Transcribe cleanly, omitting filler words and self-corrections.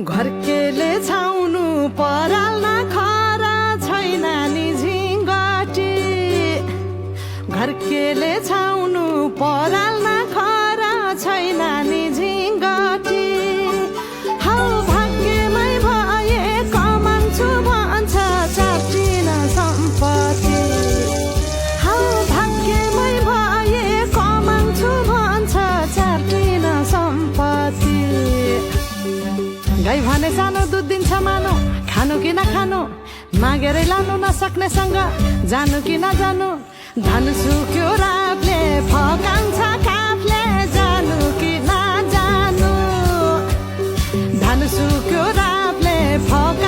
घरकेले छाउनु पराल नखरा छैन नि झिङ्गटी घरकेले छाउनु पराल नखरा छैन नि झिङ्गटी हौ भाग्यमै भए कमान्छु भन्छ चाटिन सम्पत्ति हौ भाग्यमै भए कमान्छु भन्छ चाटिन सम्पत्ति गाई भने सानो दुध दिन्छ मानो खानु कि नखानु मागेरै लानु नसक्नेसँग जानु कि नजानु धन सुक्यो रातले फकान्छ काफले जानु कि नजानु धन सुक्यो रातले फका